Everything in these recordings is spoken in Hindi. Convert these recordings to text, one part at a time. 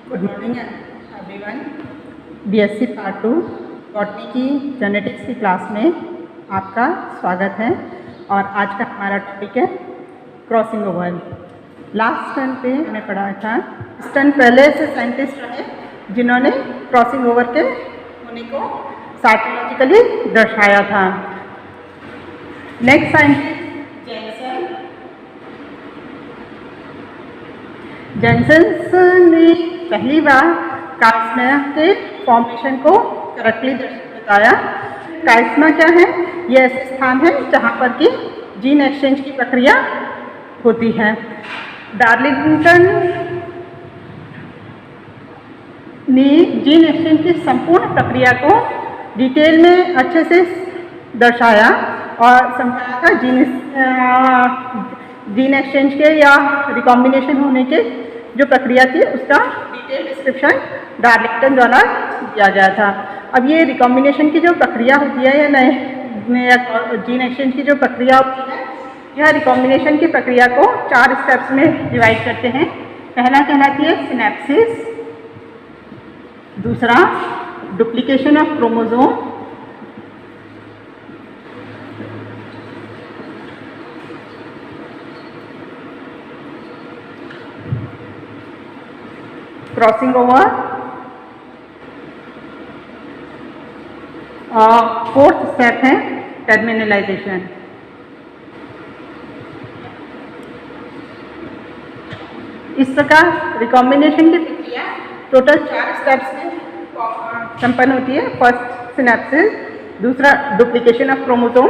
Good morning everyone. BSc part 2 botany की जेनेटिक्स की क्लास में आपका स्वागत है। और आज का हमारा टॉपिक है क्रॉसिंग ओवर। लास्ट टर्न पे हमने पढ़ा था, इस टर्न पहले से साइंटिस्ट रहे जिन्होंने क्रॉसिंग ओवर के होने को साइकोलॉजिकली दर्शाया था। नेक्स्ट साइंटिस्ट जेनसेंस ने पहली बार काइस्मा के फॉर्मेशन को करेक्टली बताया। काइस्मा क्या है? यह ऐसे स्थान है जहाँ पर कि जीन एक्सचेंज की प्रक्रिया होती है। डार्लिंगटन ने जीन एक्सचेंज की संपूर्ण प्रक्रिया को डिटेल में अच्छे से दर्शाया और समझाया था। जीन एक्सचेंज के या रिकॉम्बिनेशन होने के जो प्रक्रिया थी उसका डिटेल डिस्क्रिप्शन डार्लिंगटन द्वारा दिया गया था। अब ये रिकॉम्बिनेशन की जो प्रक्रिया होती है या नए जीन एक्सचेंज की जो प्रक्रिया होती है, यह रिकॉम्बिनेशन की प्रक्रिया को 4 स्टेप्स में डिवाइड करते हैं। पहला कहलाती है सिनेप्सिस, दूसरा duplication of chromosome, crossing over, और फोर्थ स्टेप है टर्मिनलाइजेशन। इस प्रकार रिकॉम्बिनेशन की प्रक्रिया टोटल 4 स्टेप्स में संपन्न होती है। फर्स्ट सिनेप्सिस, दूसरा डुप्लीकेशन ऑफ क्रोमोसोम,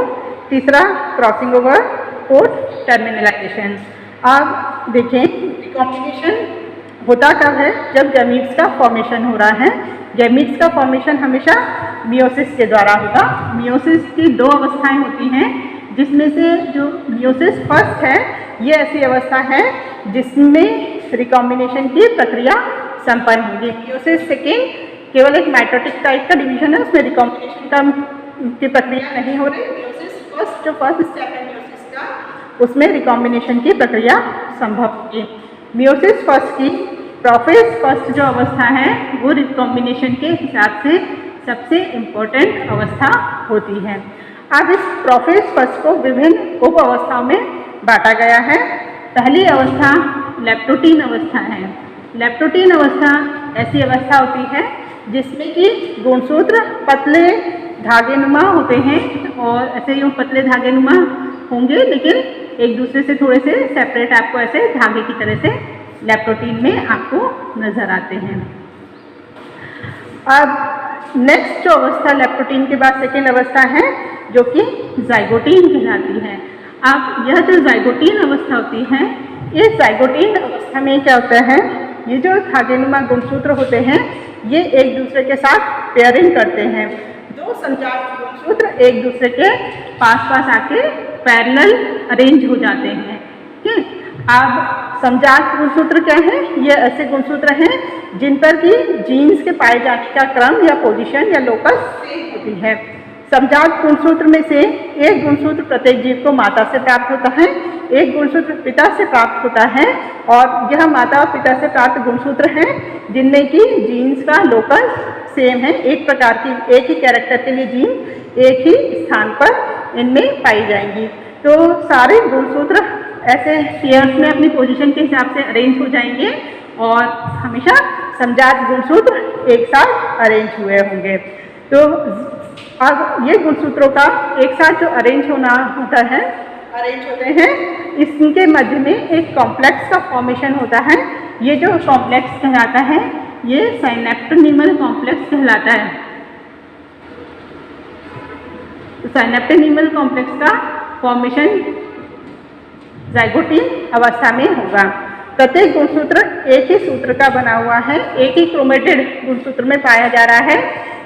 तीसरा क्रॉसिंग ओवर, फोर्थ टर्मिनलाइजेशन। अब देखें रिकॉम्बिनेशन होता कब है? जब गैमीट्स का फॉर्मेशन हो रहा है। गैमीट्स का फॉर्मेशन हमेशा मियोसिस के द्वारा होगा। मियोसिस की 2 अवस्थाएं होती हैं, जिसमें से जो मियोसिस फर्स्ट है ये ऐसी अवस्था है जिसमें रिकॉम्बिनेशन की प्रक्रिया संपन्न होगी। मियोसिस सेकेंड केवल एक माइटोटिक टाइप का डिवीजन है, उसमें रिकॉम्बिनेशन की प्रक्रिया नहीं हो रही। मियोसिस फर्स्ट जो फर्स्ट स्टेप है मियोसिस का, उसमें रिकॉम्बिनेशन की प्रक्रिया संभव होगी। मियोसिस फर्स्ट की प्रोफेज फर्स्ट जो अवस्था है वो रिकॉम्बिनेशन के हिसाब से सबसे इम्पोर्टेंट अवस्था होती है। अब इस प्रोफेज फर्स्ट को विभिन्न उप अवस्थाओं में बांटा गया है। पहली अवस्था लेप्टोटीन अवस्था है। लेप्टोटीन अवस्था ऐसी अवस्था होती है जिसमें कि गुणसूत्र पतले धागेनुमा होते हैं, और ऐसे यूँ पतले धागेनुमा होंगे लेकिन एक दूसरे से थोड़े से सेपरेट, आपको ऐसे धागे की तरह से लेप्टोटीन में आपको नजर आते हैं। अब नेक्स्ट जो अवस्था लेप्टोटीन के बाद सेकेंड अवस्था है जो कि जाइगोटीन कहलाती है। अब यह जो जाइगोटीन अवस्था होती है, इस जाइगोटीन अवस्था में क्या होता है, ये जो धागेनुमा गुणसूत्र होते हैं ये एक दूसरे के साथ पेयरिंग करते हैं। 2 संचार गुणसूत्र एक दूसरे के पास पास आके पैरेलल अरेंज हो जाते हैं। ठीक है। अब समजात गुणसूत्र क्या है? ये ऐसे गुणसूत्र हैं जिन पर कि जीन्स के पाए जाने का क्रम या पोजीशन या लोकस सेम होती है। समजात गुणसूत्र में से एक गुणसूत्र प्रत्येक जीव को माता से प्राप्त होता है, एक गुणसूत्र पिता से प्राप्त होता है, और यह माता और पिता से प्राप्त गुणसूत्र हैं जिनमें कि जीन्स का लोकस सेम है। एक प्रकार की एक ही कैरेक्टर के लिए जीन एक ही स्थान पर इनमें पाई जाएंगी। तो सारे गुणसूत्र ऐसे पेयर्स में अपनी पोजीशन के हिसाब से अरेंज हो जाएंगे और हमेशा समजात गुणसूत्र एक साथ अरेंज हुए होंगे। तो अब ये गुणसूत्रों का एक साथ जो अरेंज होते हैं, इसके मध्य में एक कॉम्प्लेक्स का फॉर्मेशन होता है। ये जो कॉम्प्लेक्स कहलाता है ये साइनेप्टोनीमल कॉम्प्लेक्स कहलाता है। तो साइनेप्टोनीमल कॉम्प्लेक्स का फॉर्मेशन जाइगोटीन अवस्था में होगा। प्रत्येक गुणसूत्र एक ही सूत्र का बना हुआ है, एक ही क्रोमेटिड गुणसूत्र में पाया जा रहा है।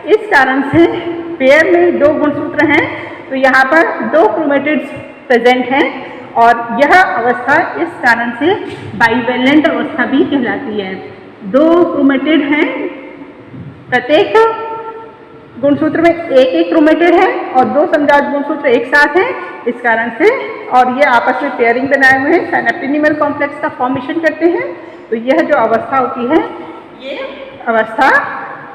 इस कारण से पेयर में 2 गुणसूत्र हैं तो यहाँ पर 2 क्रोमेटिड्स प्रेजेंट हैं, और यह अवस्था इस कारण से बाइवेलेंट अवस्था भी कहलाती है। 2 क्रोमेटिड हैं, प्रत्येक गुणसूत्र में एक एक क्रोमेटिड है और 2 समजात गुणसूत्र एक साथ हैं, इस कारण से, और ये आपस में पेयरिंग बनाए हुए हैं, साइनेप्टोनीमल कॉम्प्लेक्स का फॉर्मेशन करते हैं। तो यह जो अवस्था होती है ये अवस्था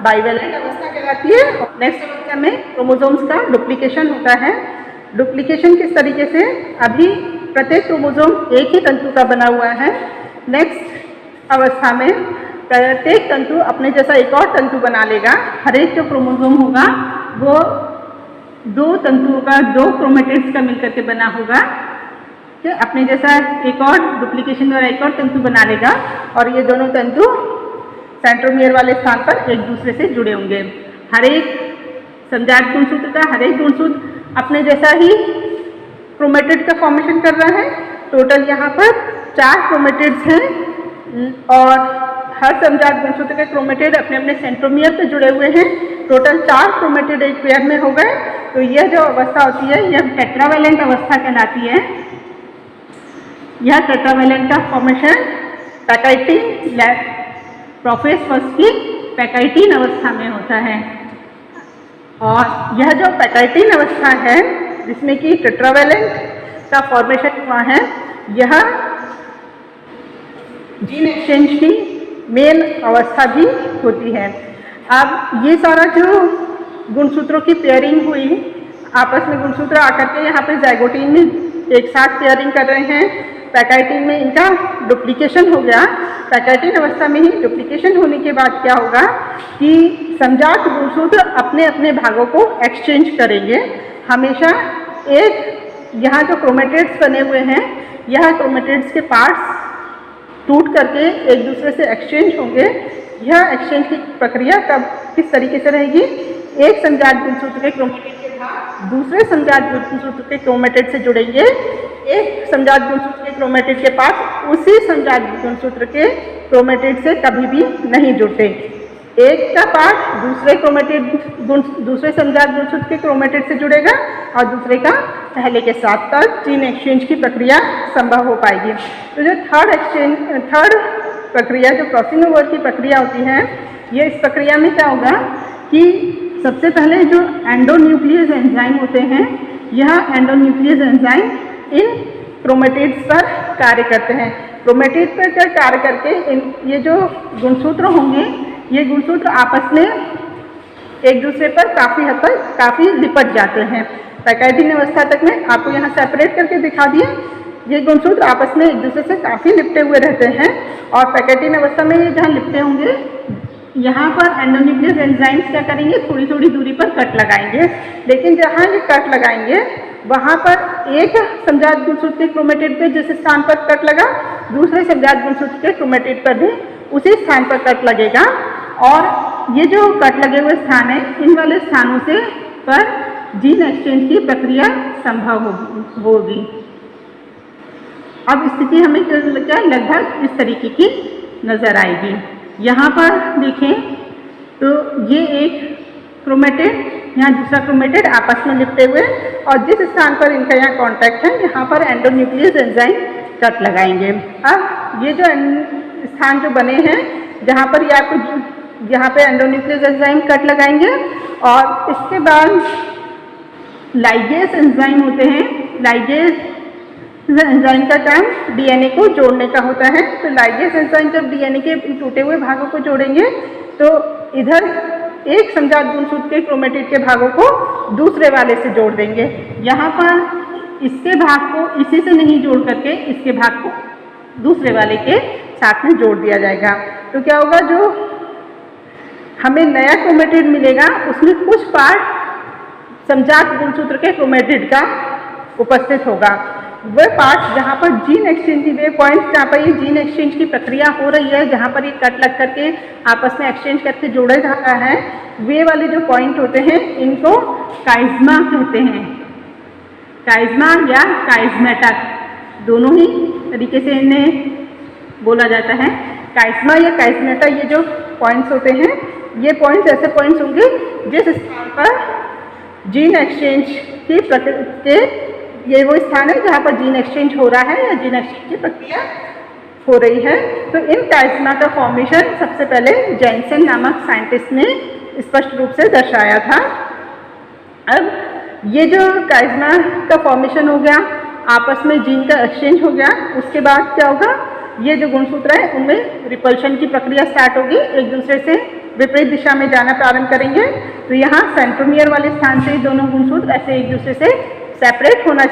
बाइवेलेंट अवस्था कहलाती है। नेक्स्ट अवस्था में क्रोमोसोम्स का डुप्लीकेशन होता है। डुप्लीकेशन किस तरीके से, अभी प्रत्येक क्रोमोसोम एक ही तंतु का बना हुआ है। नेक्स्ट अवस्था में प्रत्येक तंतु अपने जैसा एक और तंतु बना लेगा। हर एक जो क्रोमोसोम होगा वो दो तंतुओं का, दो क्रोमेटिड्स का मिलकर के बना होगा कि अपने जैसा एक और डुप्लीकेशन द्वारा एक और तंतु बना लेगा और ये दोनों तंतु सेंट्रोमियर वाले स्थान पर एक दूसरे से जुड़े होंगे। हर एक संजात गुणसूत्र का हर एक गुणसूत्र अपने जैसा ही क्रोमेटिड का फॉर्मेशन कर रहा है। टोटल यहाँ पर 4 क्रोमेटिड्स हैं और हर संजात गुणसूत्र के क्रोमेटिड अपने अपने सेंट्रोमियर से जुड़े हुए हैं। टोटल 4 क्रोमेटिड एक पेयर में हो गए। तो यह जो अवस्था होती है यह टेट्रावैलेंट अवस्था कहलाती है। यह टेट्रावैलेंट का फॉर्मेशन पैकाइटिन प्रोफेज फर्स्ट की पैकाइटिन अवस्था में होता है। और यह जो पैकाइटिन अवस्था है जिसमें कि टेट्रावैलेंट का फॉर्मेशन हुआ है, यह जीन एक्सचेंज की मेन अवस्था भी होती है। अब ये सारा जो गुणसूत्रों की पेयरिंग हुई, आपस में गुणसूत्र आकर के यहाँ पे जाइगोटीन में एक साथ पेयरिंग कर रहे हैं। पैकाइटिन में इनका डुप्लीकेशन हो गया। पैकाइटिन अवस्था में ही डुप्लीकेशन होने के बाद क्या होगा कि संजात गुणसूत्र अपने अपने भागों को एक्सचेंज करेंगे। हमेशा एक यहाँ जो क्रोमेटिड्स बने हुए हैं, यह क्रोमेटिड्स के पार्ट्स टूट करके एक दूसरे से एक्सचेंज होंगे। यह एक्सचेंज की प्रक्रिया कब किस तरीके से रहेगी, एक संजात गुणसूत्र के क्रोमेटिड के भाग दूसरे संजात गुणसूत्र के क्रोमेटिड से जुड़ेंगे। एक संजात गुणसूत्र के क्रोमेटिड के पास उसी संजात गुणसूत्र के क्रोमेटिड से कभी भी नहीं जुड़ते। एक का पार्ट दूसरे संजात गुणसूत्र के क्रोमेटिड से जुड़ेगा और दूसरे का पहले के साथ तक जीन एक्सचेंज की प्रक्रिया संभव हो पाएगी। तो जो थर्ड प्रक्रिया जो क्रॉसिंग ओवर की प्रक्रिया होती है, ये इस प्रक्रिया में क्या होगा कि सबसे पहले जो एंडोन्यूक्लियस एंजाइम होते हैं, यह एंडोन्यूक्लियस एंजाइम इन क्रोमेटिड्स पर कार्य करते हैं। क्रोमेटिड पर क्या कार्य करके ये जो गुणसूत्र होंगे, ये गुणसूत्र आपस में एक दूसरे पर काफ़ी हद तक काफ़ी लिपट जाते हैं। पैकाइटिन अवस्था तक में आपको यहाँ सेपरेट करके दिखा दिए, ये गुणसूत्र आपस में एक दूसरे से काफ़ी लिपटे हुए रहते हैं। और पैकाइटिन अवस्था में ये जहाँ लिपटे होंगे, यहाँ पर एंडोन्यूक्लियस एंजाइम्स क्या करेंगे, थोड़ी थोड़ी दूरी पर कट लगाएंगे। लेकिन जहाँ ये कट लगाएंगे वहाँ पर एक संजात गुणसूत्र के क्रोमेटिड पे जिस स्थान पर कट लगा, दूसरे संजात गुणसूत्र के क्रोमेटिड पर भी उसी स्थान पर कट लगेगा। और ये जो कट लगे हुए स्थान है, इन वाले स्थानों से पर जीन एक्सचेंज की प्रक्रिया संभव होगी। अब स्थिति हमें क्या लगभग इस तरीके की नजर आएगी। यहाँ पर देखें तो ये एक क्रोमेटिड, यहाँ दूसरा क्रोमेटिड आपस में लिपटे हुए, और जिस स्थान पर इनका यहाँ कांटेक्ट है, यहाँ पर एंडोन्यूक्लियस एंजाइम कट लगाएंगे। अब ये जो स्थान जो बने हैं, जहाँ पर ये आपको यहाँ पे एंडोन्यूक्लियस एंजाइम कट लगाएंगे और इसके बाद लाइगेज एंजाइम होते हैं। लाइगेज एंजाइम का काम डीएनए को जोड़ने का होता है। तो लाइगेज एंजाइम जब डीएनए के टूटे हुए भागों को जोड़ेंगे तो इधर एक संजात गुणसूत्र के क्रोमेटिड के भागों को दूसरे वाले से जोड़ देंगे। यहाँ पर इसके भाग को इसी से नहीं जोड़ करके इसके भाग को दूसरे वाले के साथ में जोड़ दिया जाएगा। तो क्या होगा, जो हमें नया क्रोमेटिड मिलेगा उसमें कुछ पार्ट संजात गुणसूत्र के क्रोमेटिड का उपस्थित होगा। वह पार्ट जहाँ पर जीन एक्सचेंज, वे पॉइंट्स जहाँ पर ये जीन एक्सचेंज की प्रक्रिया हो रही है, जहाँ पर ये कट लग करके आपस में एक्सचेंज करके जोड़ा जा रहा है, वे वाले जो पॉइंट होते हैं इनको काइज़्मा कहते हैं। काइज़्मा या काइज़मेटा, दोनों ही तरीके से इन्हें बोला जाता है। काइज़्मा या काइज़मेटा, ये जो पॉइंट्स होते हैं, ये पॉइंट्स ऐसे पॉइंट्स होंगे जिस स्थान पर जीन एक्सचेंज की प्रक्रिया, ये वो स्थान है जहाँ पर जीन एक्सचेंज हो रहा है या जीन एक्सचेंज की प्रक्रिया हो रही है। तो इन काइज़्मा का फॉर्मेशन सबसे पहले जैनसन नामक साइंटिस्ट ने स्पष्ट रूप से दर्शाया था। अब ये जो काइज़्मा का फॉर्मेशन हो गया, आपस में जीन का एक्सचेंज हो गया, उसके बाद क्या होगा, ये जो गुणसूत्र है उनमें रिपल्शन की प्रक्रिया स्टार्ट होगी, एक दूसरे से विपरीत दिशा में जाना प्रारंभ करेंगे। तो यहाँ सेंट्रोमियर वाले स्थान से दोनों गुणसूत्र ऐसे एक दूसरे से सेपरेट होना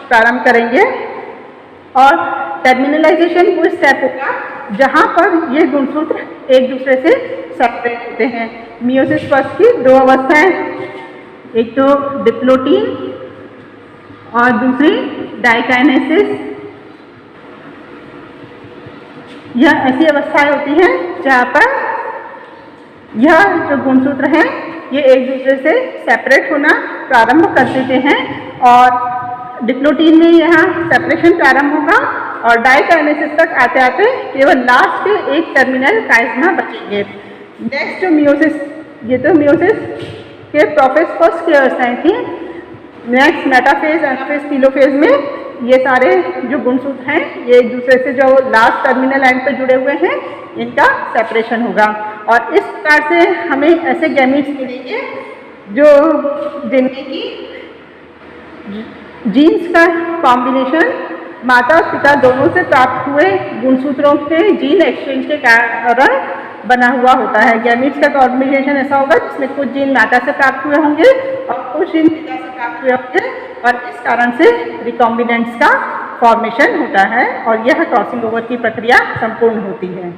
प्रारंभ करेंगे और टर्मिनलाइजेशन वो स्टेप होगा जहाँ पर ये गुणसूत्र एक दूसरे से सेपरेट होते हैं। मियोसिस फर्स्ट की दो अवस्थाएं, एक तो डिप्लोटीन और दूसरी डाइकाइनेसिस। यह ऐसी अवस्थाएं होती हैं जहाँ पर यह जो गुणसूत्र हैं ये एक दूसरे से सेपरेट होना प्रारंभ कर देते हैं और डिप्लोटीन में यहाँ सेपरेशन प्रारंभ होगा और डाइकाइनेसिस तक आते आते केवल लास्ट के एक टर्मिनल काइस्मा बचेंगे। नेक्स्ट मियोसिस, ये तो मियोसिस के प्रोफेज फर्स्ट की अवस्थाएं थी। नेक्स्ट मेटाफेज, एनाफेज, टीलोफेज में ये सारे जो गुणसूत्र हैं ये एक दूसरे से जो लास्ट टर्मिनल एंड पे जुड़े हुए हैं इनका सेपरेशन होगा और इस प्रकार से हमें ऐसे गैमीट्स मिलेंगे जो जिनमें की जीन्स का कॉम्बिनेशन माता और पिता दोनों से प्राप्त हुए गुणसूत्रों के जीन एक्सचेंज के कारण बना हुआ होता है। गैमीट्स का कॉम्बिनेशन ऐसा होगा जिसमें कुछ जीन माता से प्राप्त हुए होंगे और कुछ जीन पिता से प्राप्त हुए होंगे और इस कारण से रिकॉम्बिनेंट्स का फॉर्मेशन होता है और यह क्रॉसिंग ओवर की प्रक्रिया संपूर्ण होती है।